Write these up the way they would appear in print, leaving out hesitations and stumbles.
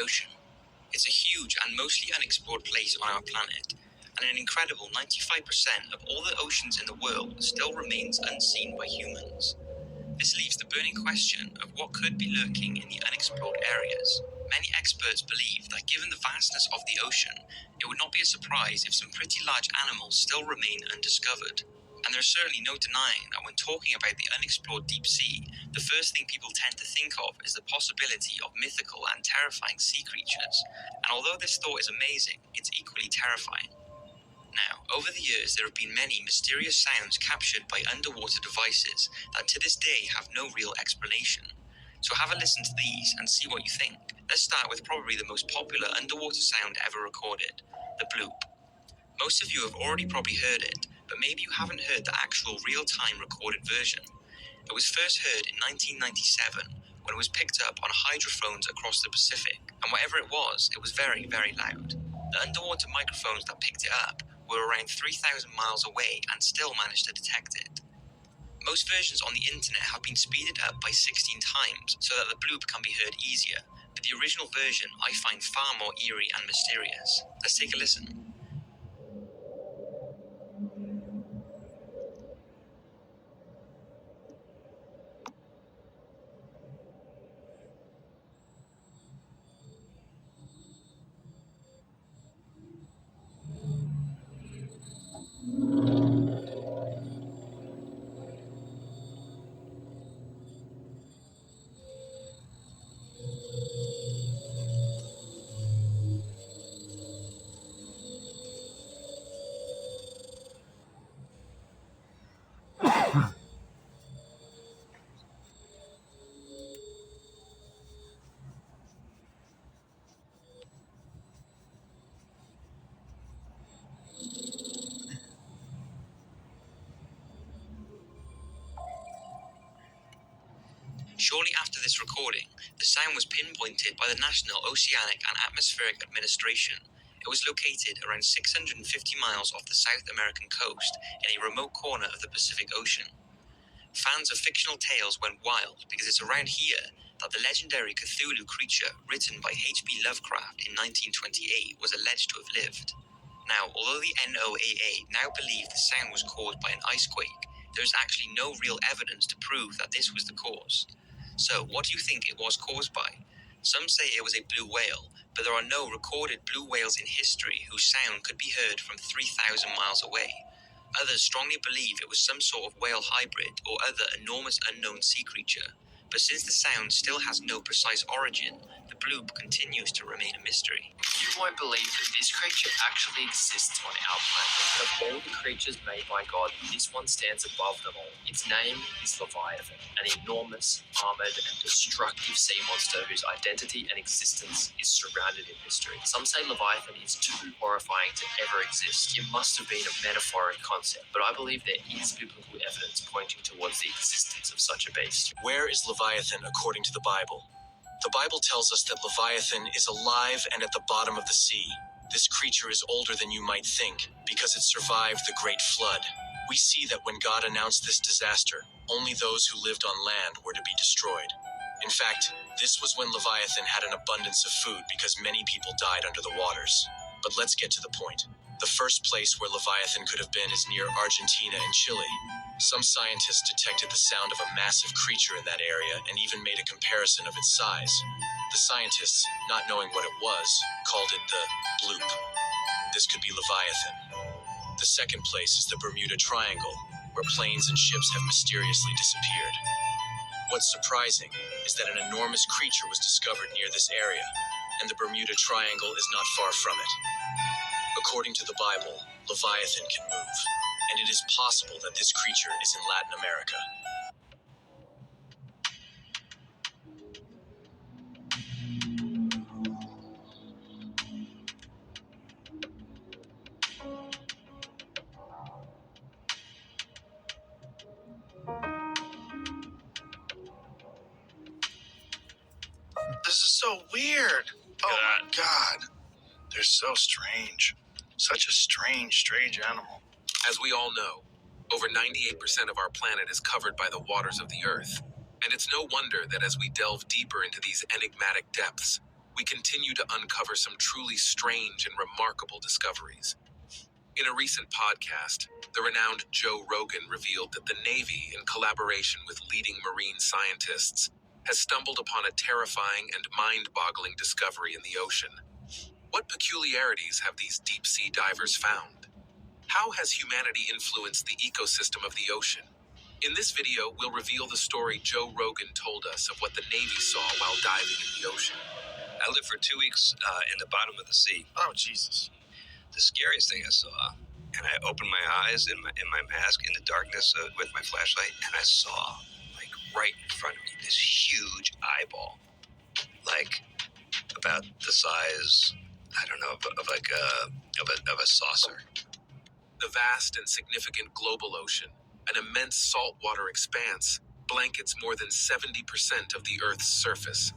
ocean. It's a huge and mostly unexplored place on our planet, and an incredible 95% of all the oceans in the world still remains unseen by humans. This leaves the burning question of what could be lurking in the unexplored areas. Many experts believe that given the vastness of the ocean, it would not be a surprise if some pretty large animals still remain undiscovered. And there's certainly no denying that when talking about the unexplored deep sea, the first thing people tend to think of is the possibility of mythical and terrifying sea creatures. And although this thought is amazing, it's equally terrifying. Now, over the years, there have been many mysterious sounds captured by underwater devices that to this day have no real explanation. So have a listen to these and see what you think. Let's start with probably the most popular underwater sound ever recorded, the bloop. Most of you have already probably heard it, but maybe you haven't heard the actual real-time recorded version. It was first heard in 1997 when it was picked up on hydrophones across the Pacific, and whatever it was very, very loud. The underwater microphones that picked it up were around 3,000 miles away and still managed to detect it. Most versions on the internet have been speeded up by 16 times so that the bloop can be heard easier, but the original version I find far more eerie and mysterious. Let's take a listen. Shortly after this recording, the sound was pinpointed by the National Oceanic and Atmospheric Administration. It was located around 650 miles off the South American coast in a remote corner of the Pacific Ocean. Fans of fictional tales went wild because it's around here that the legendary Cthulhu creature written by H.P. Lovecraft in 1928 was alleged to have lived. Now, although the NOAA now believe the sound was caused by an icequake, there is actually no real evidence to prove that this was the cause. So, what do you think it was caused by? Some say it was a blue whale, but there are no recorded blue whales in history whose sound could be heard from 3,000 miles away. Others strongly believe it was some sort of whale hybrid or other enormous unknown sea creature. But since the sound still has no precise origin, the bloop continues to remain a mystery. You won't believe that this creature actually exists on our planet. Of all the creatures made by God, this one stands above them all. Its name is Leviathan, an enormous, armored, and destructive sea monster whose identity and existence is surrounded in mystery. Some say Leviathan is too horrifying to ever exist. It must have been a metaphoric concept, but I believe there is biblical evidence pointing towards the existence of such a beast. Where is Leviathan according to the Bible? The Bible tells us that Leviathan is alive and at the bottom of the sea. This creature is older than you might think because it survived the Great Flood. We see that when God announced this disaster, only those who lived on land were to be destroyed. In fact, this was when Leviathan had an abundance of food because many people died under the waters. But let's get to the point. The first place where Leviathan could have been is near Argentina and Chile. Some scientists detected the sound of a massive creature in that area and even made a comparison of its size. The scientists, not knowing what it was, called it the bloop. This could be Leviathan. The second place is the Bermuda Triangle, where planes and ships have mysteriously disappeared. What's surprising is that an enormous creature was discovered near this area, and the Bermuda Triangle is not far from it. According to the Bible, Leviathan can move, and it is possible that this creature is in Latin America. This is so weird. Oh my God. They're so strange. Such a strange animal. As we all know, over 98% of our planet is covered by the waters of the Earth. And it's no wonder that as we delve deeper into these enigmatic depths, we continue to uncover some truly strange and remarkable discoveries. In a recent podcast, the renowned Joe Rogan revealed that the Navy, in collaboration with leading marine scientists, has stumbled upon a terrifying and mind-boggling discovery in the ocean. What peculiarities have these deep-sea divers found? How has humanity influenced the ecosystem of the ocean? In this video, we'll reveal the story Joe Rogan told us of what the Navy saw while diving in the ocean. I lived for 2 weeks in the bottom of the sea. Oh, Jesus. The scariest thing I saw, and I opened my eyes in my mask in the darkness with my flashlight, and I saw, like, right in front of me, this huge eyeball, like about the size, I don't know, of a saucer. The vast and significant global ocean, an immense saltwater expanse, blankets more than 70% of the Earth's surface.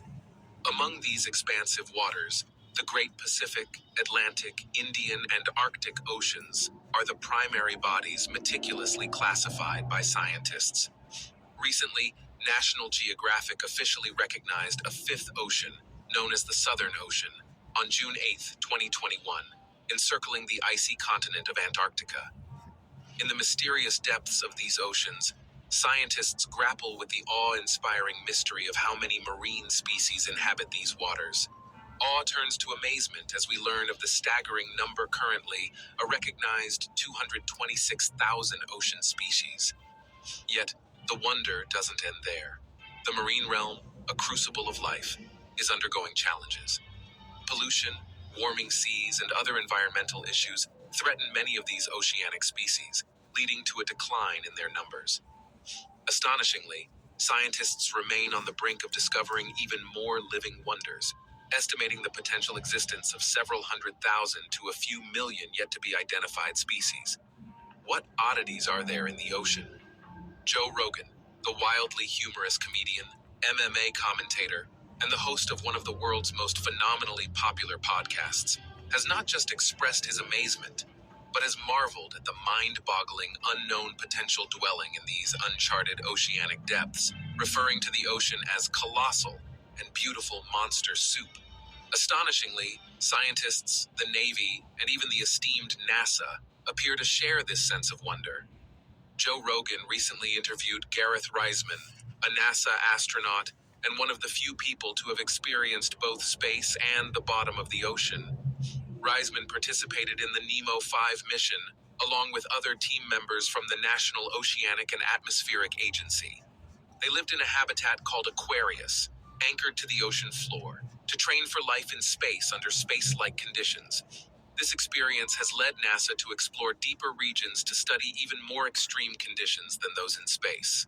Among these expansive waters, the Great Pacific, Atlantic, Indian, and Arctic Oceans are the primary bodies meticulously classified by scientists. Recently, National Geographic officially recognized a fifth ocean, known as the Southern Ocean, on June 8, 2021, encircling the icy continent of Antarctica. In the mysterious depths of these oceans, scientists grapple with the awe-inspiring mystery of how many marine species inhabit these waters. Awe turns to amazement as we learn of the staggering number currently, a recognized 226,000 ocean species. Yet, the wonder doesn't end there. The marine realm, a crucible of life, is undergoing challenges. Pollution, warming seas, and other environmental issues threaten many of these oceanic species, leading to a decline in their numbers. Astonishingly, scientists remain on the brink of discovering even more living wonders, estimating the potential existence of several 100,000 to a few million yet to be identified species. What oddities are there in the ocean? Joe Rogan, the wildly humorous comedian, MMA commentator, and the host of one of the world's most phenomenally popular podcasts, has not just expressed his amazement, but has marveled at the mind-boggling, unknown potential dwelling in these uncharted oceanic depths, referring to the ocean as colossal and beautiful monster soup. Astonishingly, scientists, the Navy, and even the esteemed NASA appear to share this sense of wonder. Joe Rogan recently interviewed Gareth Reisman, a NASA astronaut and one of the few people to have experienced both space and the bottom of the ocean. Reisman participated in the Nemo 5 mission, along with other team members from the National Oceanic and Atmospheric Agency. They lived in a habitat called Aquarius, anchored to the ocean floor, to train for life in space under space-like conditions. This experience has led NASA to explore deeper regions to study even more extreme conditions than those in space.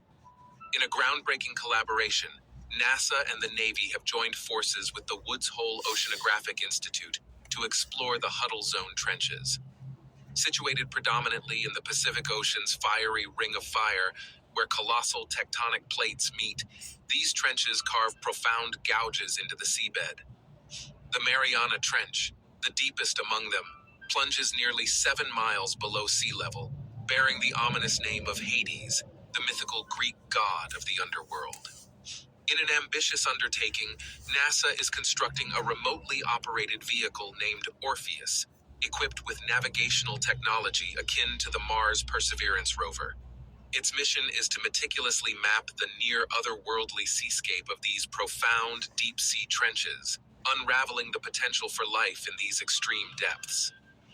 In a groundbreaking collaboration, NASA and the Navy have joined forces with the Woods Hole Oceanographic Institute to explore the Huddle Zone trenches. Situated predominantly in the Pacific Ocean's fiery ring of fire, where colossal tectonic plates meet, these trenches carve profound gouges into the seabed. The Mariana Trench, the deepest among them, plunges nearly 7 miles below sea level, bearing the ominous name of Hades, the mythical Greek god of the underworld. In an ambitious undertaking, NASA is constructing a remotely operated vehicle named Orpheus, equipped with navigational technology akin to the Mars Perseverance rover. Its mission is to meticulously map the near-otherworldly seascape of these profound, deep-sea trenches, unraveling the potential for life in these extreme depths.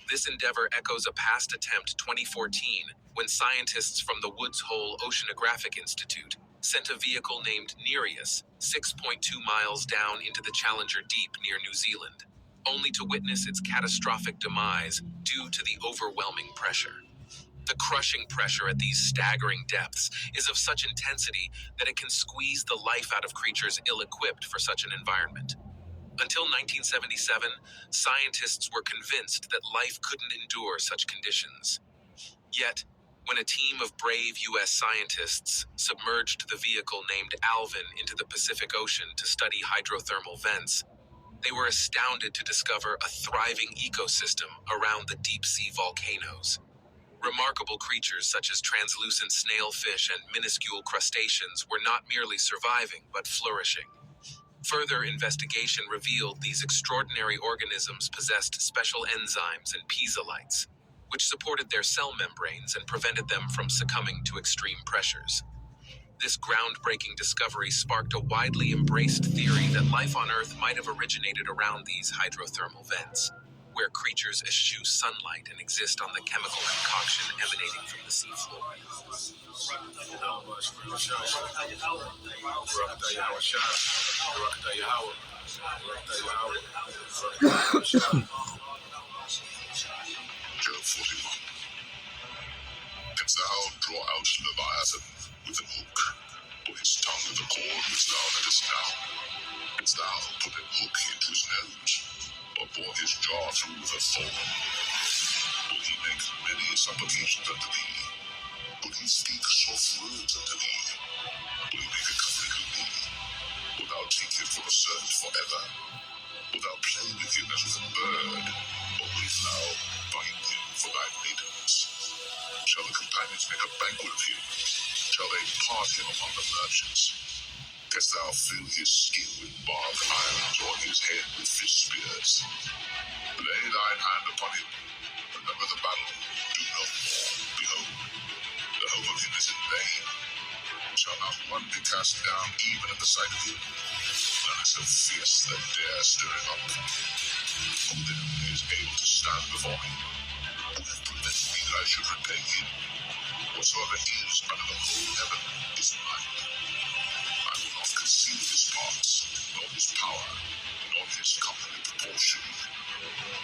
This endeavor echoes a past attempt 2014, when scientists from the Woods Hole Oceanographic Institute sent a vehicle named Nereus 6.2 miles down into the Challenger Deep near New Zealand, only to witness its catastrophic demise due to the overwhelming pressure. The crushing pressure at these staggering depths is of such intensity that it can squeeze the life out of creatures ill-equipped for such an environment. Until 1977, scientists were convinced that life couldn't endure such conditions. Yet, when a team of brave U.S. scientists submerged the vehicle named Alvin into the Pacific Ocean to study hydrothermal vents, they were astounded to discover a thriving ecosystem around the deep-sea volcanoes. Remarkable creatures such as translucent snailfish and minuscule crustaceans were not merely surviving, but flourishing. Further investigation revealed these extraordinary organisms possessed special enzymes and piezolites, which supported their cell membranes and prevented them from succumbing to extreme pressures. This groundbreaking discovery sparked a widely embraced theory that life on Earth might have originated around these hydrothermal vents, where creatures eschew sunlight and exist on the chemical concoction emanating from the seafloor. Job 41. Didst thou draw out Leviathan with an hook, or his tongue with a cord which thou lettest down? Didst thou put a hook into his nose, or bore his jaw through with a thorn? Will he make many supplications unto thee? Will he speak soft words unto thee? Will he make a covenant with thee? Wilt thou take him for a servant forever? Wilt thou play with him as with a bird? Or wilt thou bind him for thy maidens? Shall the companions make a banquet of him? Shall they part him among the merchants? Canst thou fill his skin with barbed irons, or his head with fish spears? Lay thine hand upon him. Remember the battle. Do no more. Behold, the hope of him is in vain. Shall not one be cast down even at the sight of him? None is so fierce that dare stir him up. Who then is able to stand before him? Who hath prevented me that I should repay him? Whatsoever is under the whole heaven is mine. I will not conceal his parts, nor his power, nor his comely proportion.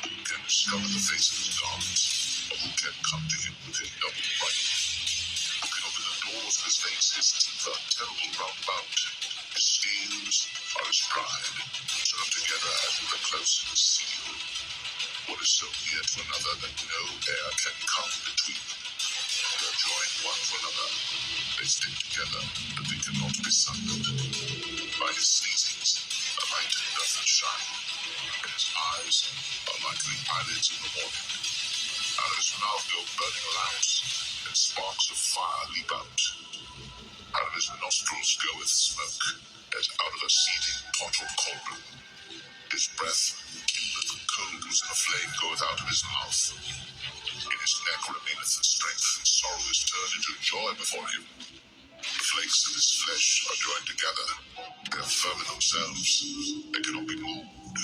Who can discover the face of his garments? Or who can come to him with his double right? Who can open the doors of his face? His teeth are terrible round about. His scales are as pride, shut up together as with a close seal. What is so near to another that no air can come between? They are joined one to another. They stick together, but they cannot be sundered. By his sneezings, a light doth shine, and his eyes are like the eyelids of the morning. Out of his mouth go burning lamps, and sparks of fire leap out. Out of his nostrils goeth smoke, as out of a seething pot or cauldron. His breath kindleth coals, and a flame goeth out of his mouth. In his neck remaineth strength, and sorrow is turned into joy before him. The flakes of his flesh are joined together. They are firm in themselves. They cannot be moved.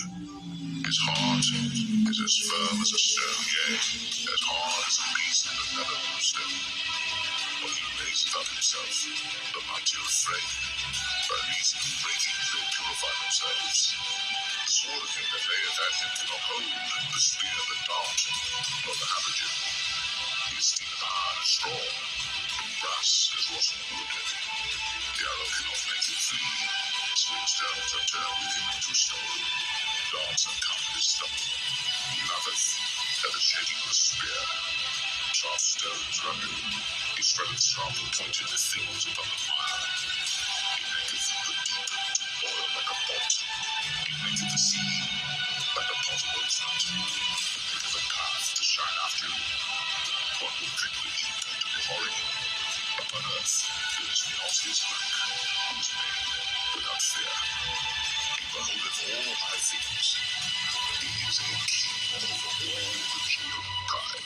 His heart is as firm as a stone, yea, as hard as a piece of the nether stone. But he raiseth up himself, the mighty are afraid. By reason of breaking they purify themselves. The sword of him that layeth at him cannot hold, the spear, the dart, nor the habergeon. He esteemeth iron as straw, and brass as rotten wood. The arrow cannot make him flee. Sling stones are turned with him into stone. Darts are come with his stumble. He laugheth at the shaking of a spear. Sharp stones run him. He spreadeth sharp and pointed things upon the fire. He maketh the deep to boil like a pot. He maketh the sea like a pot of ointment. He maketh a path to shine after him. One will drink the deep and to be horrid. Upon earth there is not his like, who is made without fear. He beholdeth all high things. He is a king over all the children of God.